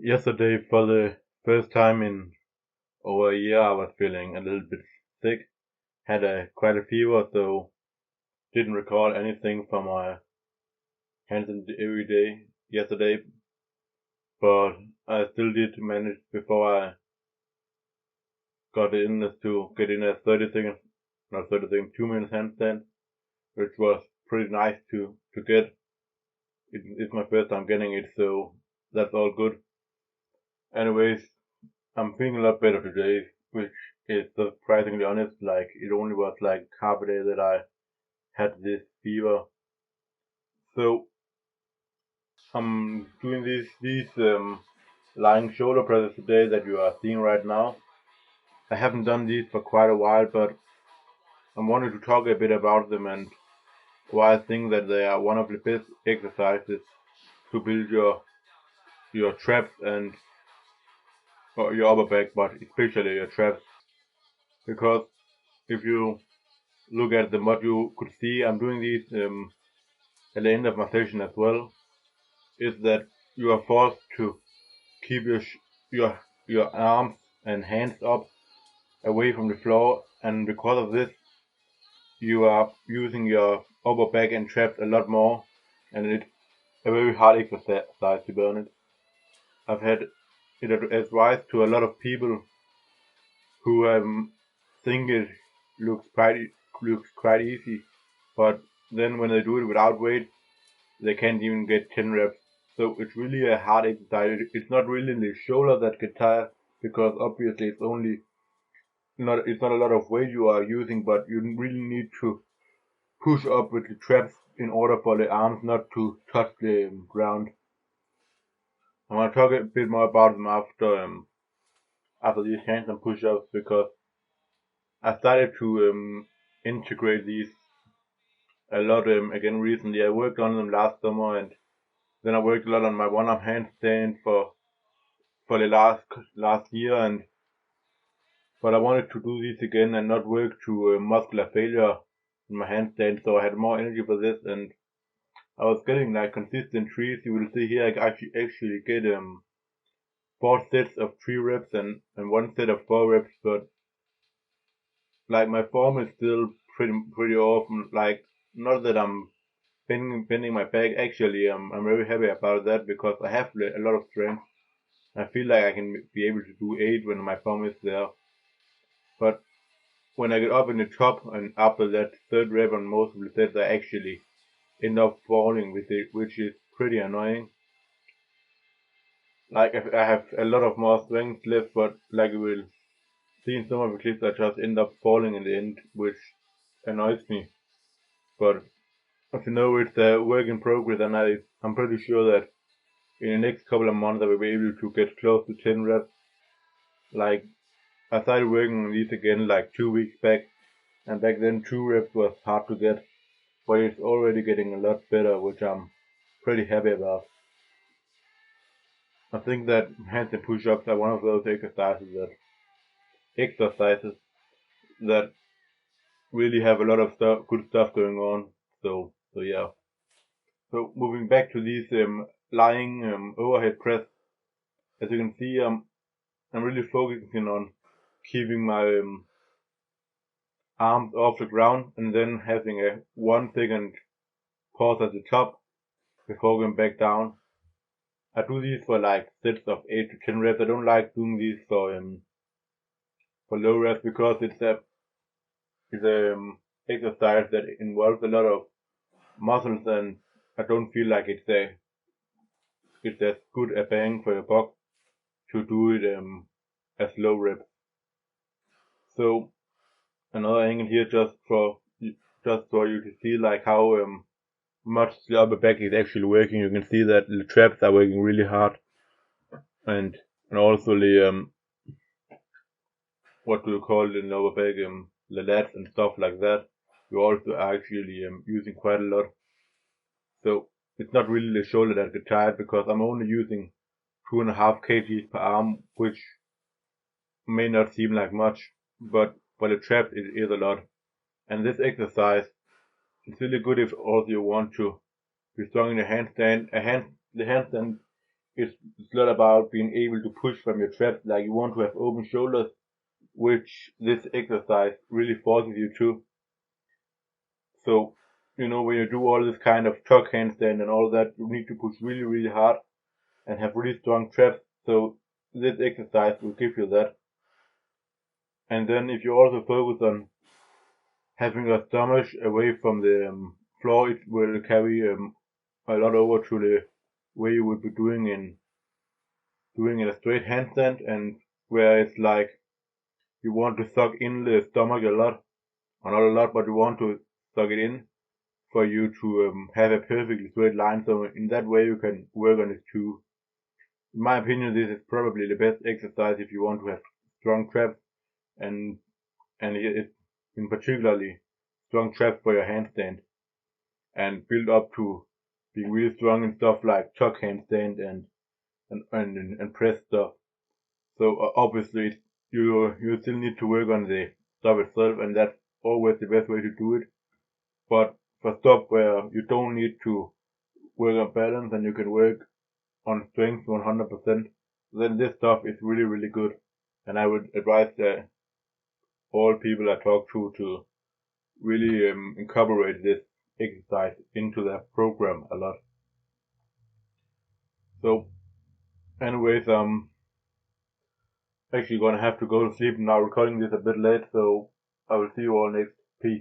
Yesterday, for the first time in over a year, I was feeling a little bit sick. Had quite a fever, so didn't record anything from my Handstand every day yesterday. But I still did manage before I got the illness to get in a 30 second, not 30 second, 2 minutes handstand, which was pretty nice to get. It's my first time getting it, so that's all good. Anyways, I'm feeling a lot better today, which is surprisingly honest. Like, it only was like half a day that I had this fever. So I'm doing these lying shoulder presses today that you are seeing right now. I haven't done these for quite a while, but I wanted to talk a bit about them and why I think that they are one of the best exercises to build your traps and or your upper back, but especially your traps. Because if you look at them, what you could see, I'm doing these at the end of my session as well, is that you are forced to keep your your arms and hands up away from the floor, and because of this, you are using your upper back and traps a lot more, and it's a very hard exercise to be honest. I've had it advised to a lot of people who think it looks quite easy, but then when they do it without weight, they can't even get 10 reps. So it's really a hard exercise. It's not really the shoulder that get tired because obviously it's not a lot of weight you are using, but you really need to push up with the traps in order for the arms not to touch the ground. I'm gonna talk a bit more about them after these handstand push-ups because I started to integrate these a lot again recently. I worked on them last summer, and then I worked a lot on my one-arm handstand for the last year, and but I wanted to do this again and not work to muscular failure in my handstand, so I had more energy for this, and I was getting like consistent threes. You will see here I actually get 4 sets of 3 reps and 1 set of 4 reps, but like my form is still pretty often like, not that I'm bending my back. Actually, I'm very happy about that because I have a lot of strength. I feel like I can be able to do 8 when my form is there, but when I get up in the top and after that third rep on most of the sets, I actually end up falling with it, which is pretty annoying. Like, I have a lot of more strength left, but like you will see in some of the clips, I just end up falling in the end, which annoys me. But as you know, it's a work in progress, and I'm pretty sure that in the next couple of months I will be able to get close to 10 reps. Like, I started working on these again like 2 weeks back, and back then 2 reps was hard to get, but it's already getting a lot better, which I'm pretty happy about. I think that handstand push-ups are one of those exercises that really have a lot of good stuff going on. So yeah. So moving back to these lying overhead press, as you can see, I'm really focusing on keeping my arms off the ground and then having a 1 second pause at the top before going back down. I do these for like sets of 8 to 10 reps. I don't like doing these for low reps because it's a exercise that involves a lot of muscles, and I don't feel like it's as good a bang for your buck to do it as low reps. So another angle here just for you to see like how much the upper back is actually working. You can see that the traps are working really hard, and also the what do you call it in lower back, the lats and stuff like that. You also are actually using quite a lot. So it's not really the shoulder that get tired because I'm only using 2.5 kgs per arm, which may not seem like much, but for the traps it is a lot. And this exercise is really good if also you want to be strong in the handstand. The handstand it's not about being able to push from your traps. Like you want to have open shoulders, which this exercise really forces you to. So, when you do all this kind of tuck handstand and all that, you need to push really, really hard and have really strong traps. So this exercise will give you that. And then if you also focus on having your stomach away from the floor, it will carry a lot over to the way you would be doing in a straight handstand, and where it's like you want to suck in the stomach a lot, or not a lot, but you want to suck it in for you to have a perfectly straight line. So in that way you can work on it too. In my opinion, this is probably the best exercise if you want to have strong traps and it in particularly strong traps for your handstand and build up to being really strong in stuff like tuck handstand and press stuff. So obviously you still need to work on the stuff itself, and that's always the best way to do it. But for stuff where you don't need to work on balance and you can work on strength 100%, then this stuff is really, really good. And I would advise all people I talk to really incorporate this exercise into their program a lot. So, anyways, actually gonna have to go to sleep now. Recording this a bit late, so I will see you all next. Peace.